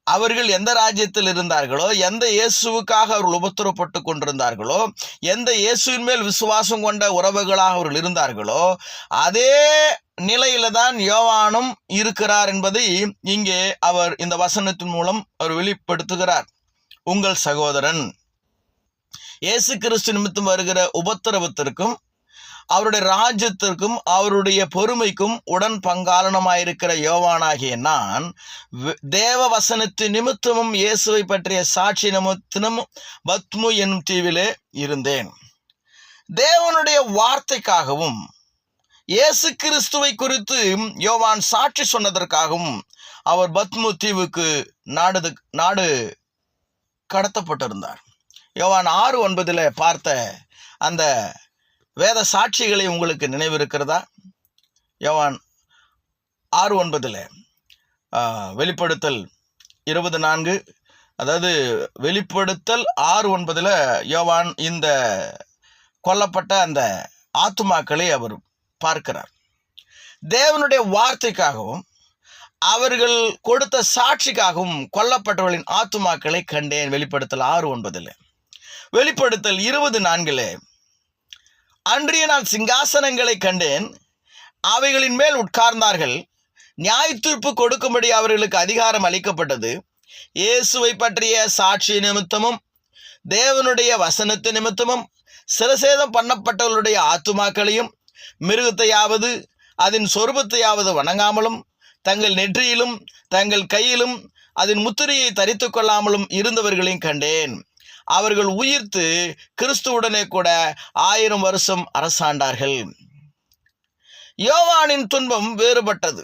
அவர்கள் எந்த ராஜ்யத்தில் இருந்தார்களோ, எந்த இயேசுவுக்காக அவர்கள் உபத்திரப்பட்டு கொண்டிருந்தார்களோ, எந்த இயேசுவின் மேல் விசுவாசம் கொண்ட உறவுகளாக அவர்கள் இருந்தார்களோ அதே நிலையில தான் யோவானும் இருக்கிறார் என்பதை இங்கே அவர் இந்த வசனத்தின் மூலம் அவர் வெளிப்படுத்துகிறார். உங்கள் சகோதரன் இயேசு கிறிஸ்து நிமித்தம் வருகிற உபத்திரவத்திற்கும் அவருடைய ராஜ்யத்திற்கும் அவருடைய பொறுமைக்கும் உடன் பங்காளனமாயிருக்கிற யோவானாகிய நான் தேவ வசனத்து நிமித்தமும் இயேசுவை பற்றிய சாட்சி நிமித்தமும் பத்மு என்னும் தீவிலே இருந்தேன். தேவனுடைய வார்த்தைக்காகவும் இயேசு கிறிஸ்துவை குறித்து யோவான் சாட்சி சொன்னதற்காகவும் அவர் பத்மு தீவுக்கு நாடு கடத்தப்பட்டிருந்தார். யோவான் 6:9 பார்த்த அந்த வேத சாட்சிகளை உங்களுக்கு நினைவிருக்கிறதா? யோவான் 6:9 வெளிப்படுத்தல் 24, அதாவது வெளிப்படுத்தல் 6:9 யோவான் இந்த கொல்லப்பட்ட அந்த ஆத்துமாக்களை அவர் பார்க்கிறார். தேவனுடைய வார்த்தைக்காகவும் அவர்கள் கொடுத்த சாட்சிக்காகவும் கொல்லப்பட்டவர்களின் ஆத்துமாக்களை கண்டேன். வெளிப்படுத்தல் 6:9. வெளிப்படுத்தல் 24 அன்றைய நான் சிங்காசனங்களை கண்டேன், அவைகளின் மேல் உட்கார்ந்தார்கள், நியாய தீர்ப்பு கொடுக்கும்படி அவர்களுக்கு அதிகாரம் அளிக்கப்பட்டது. இயேசுவை பற்றிய சாட்சி நிமித்தமும் தேவனுடைய வசனத்து நிமித்தமும் சிரசேதம் பண்ணப்பட்டவர்களுடைய ஆத்துமாக்களையும் மிருகத்தையாவது அதன் சொரூபத்தையாவது வணங்காமலும் தங்கள் நெற்றியிலும் தங்கள் கையிலும் அதன் முத்திரையை தரித்து கொள்ளாமலும் இருந்தவர்களையும் கண்டேன். அவர்கள் உயிர்த்து கிறிஸ்துவுடனே கூட 1000 வருஷம் அரசாண்டார்கள். யோவானின் துன்பம் வேறுபட்டது.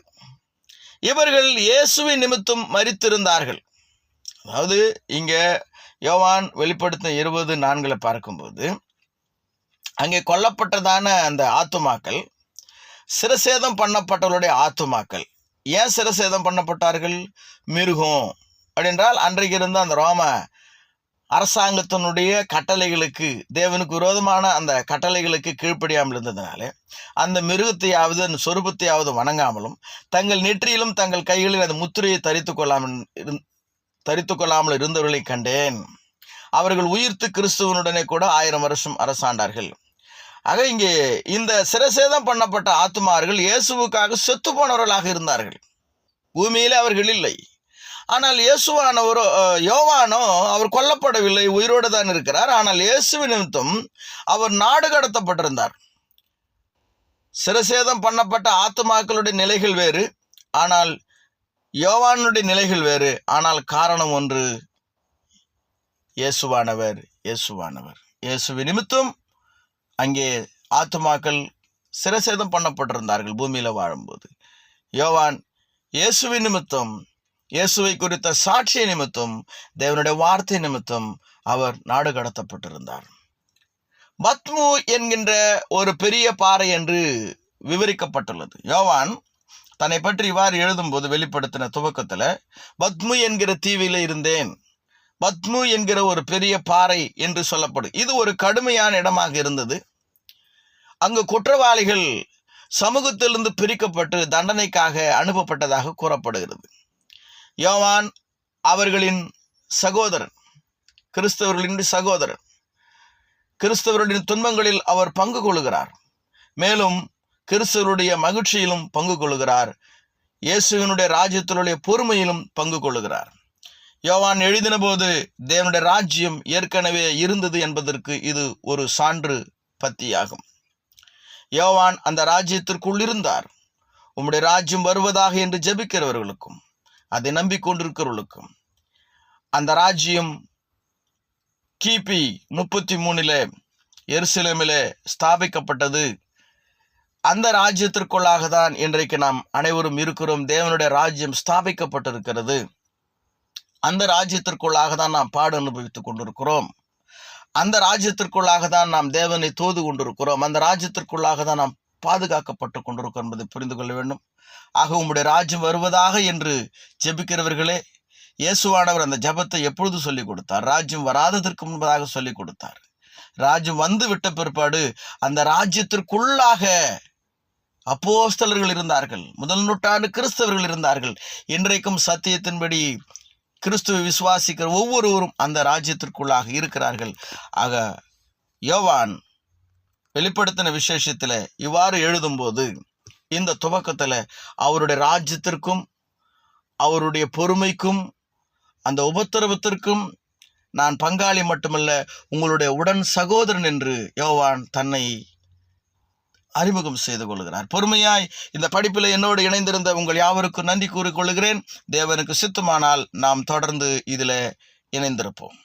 இவர்கள் இயேசுவின் நிமித்தம் மரித்திருந்தார்கள். அதாவது இங்க யோவான் வெளிப்படுத்தும் 20:4 பார்க்கும்போது அங்கே கொல்லப்பட்டதான அந்த ஆத்துமாக்கள் சிரசேதம் பண்ணப்பட்டவர்களுடைய ஆத்துமாக்கள். ஏன் சிரசேதம் பண்ணப்பட்டார்கள்? மிருகம் அப்படின்றால் அன்றைக்கு இருந்த அந்த ரோம அரசாங்கத்தினுடைய கட்டளைகளுக்கு, தேவனுக்கு விரோதமான அந்த கட்டளைகளுக்கு கீழ்ப்படியாமல் இருந்ததுனால அந்த மிருகத்தையாவது அந்த சொரூபத்தையாவது வணங்காமலும் தங்கள் நெற்றியிலும் தங்கள் கைகளில் அந்த முத்திரையை தரித்து கொள்ளாமல் இருந்தவர்களை கண்டேன். அவர்கள் உயிர்த்து கிறிஸ்துவனுடனே கூட 1000 வருஷம் அரசாண்டார்கள். ஆக இங்கே இந்த சிரசேதம் பண்ணப்பட்ட ஆத்துமார்கள் இயேசுவுக்காக செத்து போனவர்களாக இருந்தார்கள். பூமியிலே அவர்கள் இல்லை. ஆனால் யோவானோ அவர் கொல்லப்படவில்லை, உயிரோடு தான் இருக்கிறார். ஆனால் இயேசுவின் நிமித்தம் அவர் நாடு கடத்தப்பட்டிருந்தார். சிரசேதம் பண்ணப்பட்ட ஆத்துமாக்களுடைய நிலைகள் வேறு, ஆனால் யோவானுடைய நிலைகள் வேறு. ஆனால் காரணம் ஒன்று, இயேசுவானவர். இயேசுவின் நிமித்தம் அங்கே ஆத்துமாக்கள் சிரசேதம் பண்ணப்பட்டிருந்தார்கள் பூமியில வாழும்போது. யோவான் இயேசுவின் நிமித்தம், இயேசுவை குறித்த சாட்சிய நிமித்தம், தேவனுடைய வார்த்தை நிமித்தம் அவர் நாடு கடத்தப்பட்டிருந்தார். பத்மு என்கின்ற ஒரு பெரிய பாறை என்று விவரிக்கப்பட்டுள்ளது. யோவான் தன்னை பற்றி இவ்வாறு எழுதும்போது வெளிப்படுத்தின துவக்கத்துல பத்மு என்கிற தீவில இருந்தேன். பத்மு என்கிற ஒரு பெரிய பாறை என்று சொல்லப்படும். இது ஒரு கடுமையான இடமாக இருந்தது. அங்கு குற்றவாளிகள் சமூகத்திலிருந்து பிரிக்கப்பட்டு தண்டனைக்காக அனுப்பப்பட்டதாக கூறப்படுகிறது. யோவான் அவர்களின் சகோதரன், கிறிஸ்தவர்களின் சகோதரன். கிறிஸ்தவர்களின் துன்பங்களில் அவர் பங்கு கொள்கிறார். மேலும் கிறிஸ்தவருடைய மகிழ்ச்சியிலும் பங்கு கொள்கிறார். இயேசுவினுடைய ராஜ்யத்தினுடைய பொறுமையிலும் பங்கு கொள்கிறார். யோவான் எழுதின போது தேவனுடைய ராஜ்யம் ஏற்கனவே இருந்தது என்பதற்கு இது ஒரு சான்று பத்தியாகும். யோவான் அந்த ராஜ்யத்திற்குள் இருந்தார். உம்முடைய ராஜ்யம் வருவதாக என்று ஜெபிக்கிறவர்களுக்கும் அதை நம்பிக்கொண்டிருக்கிறவர்களுக்கும் அந்த ராஜ்யம் கிபி 33 எருசலேமிலே ஸ்தாபிக்கப்பட்டது. அந்த ராஜ்யத்திற்குள்ளாக தான் இன்றைக்கு நாம் அனைவரும் இருக்கிறோம். தேவனுடைய ராஜ்யம் ஸ்தாபிக்கப்பட்டிருக்கிறது. அந்த ராஜ்யத்திற்குள்ளாக தான் நாம் பாடு அனுபவித்துக் கொண்டிருக்கிறோம். அந்த ராஜ்யத்திற்குள்ளாக தான் நாம் தேவனை தோது கொண்டிருக்கிறோம். அந்த ராஜ்யத்திற்குள்ளாக தான் நாம் பாதுகாக்கப்பட்டு கொண்டிருக்கிறோம் என்பதை புரிந்து கொள்ள வேண்டும். ஆக உம்முடைய ராஜ்யம் வருவதாக என்று ஜெபிக்கிறவர்களே, இயேசுவானவர் அந்த ஜெபத்தை எப்பொழுது சொல்லிக் கொடுத்தார்? ராஜ்யம் வராததற்கு முன்பதாக சொல்லிக் கொடுத்தார். ராஜ்யம் வந்து விட்ட பிற்பாடு அந்த ராஜ்யத்திற்குள்ளாக அப்போஸ்தலர்கள் இருந்தார்கள். முதல் நூற்றாண்டு கிறிஸ்தவர்கள் இருந்தார்கள். இன்றைக்கும் சத்தியத்தின்படி கிறிஸ்துவை விசுவாசிக்கிற ஒவ்வொருவரும் அந்த ராஜ்யத்திற்குள்ளாக இருக்கிறார்கள். ஆக யோவான் வெளிப்படுத்தின விசேஷத்துல இவ்வாறு எழுதும்போது இந்த துவக்கத்துல அவருடைய ராஜ்யத்திற்கும் அவருடைய பொறுமைக்கும் அந்த உபத்திரவத்திற்கும் நான் பங்காளி மட்டுமல்ல, உங்களுடைய உடன் சகோதரன் என்று யோவான் தன்னை அறிமுகம் செய்து கொள்கிறார். பொறுமையாய் இந்த படிப்பில் என்னோடு இணைந்திருந்த உங்கள் யாவருக்கும் நன்றி கூறிக்கொள்கிறேன். தேவனுக்கு சித்தமானால் நாம் தொடர்ந்து இதில் இணைந்திருப்போம்.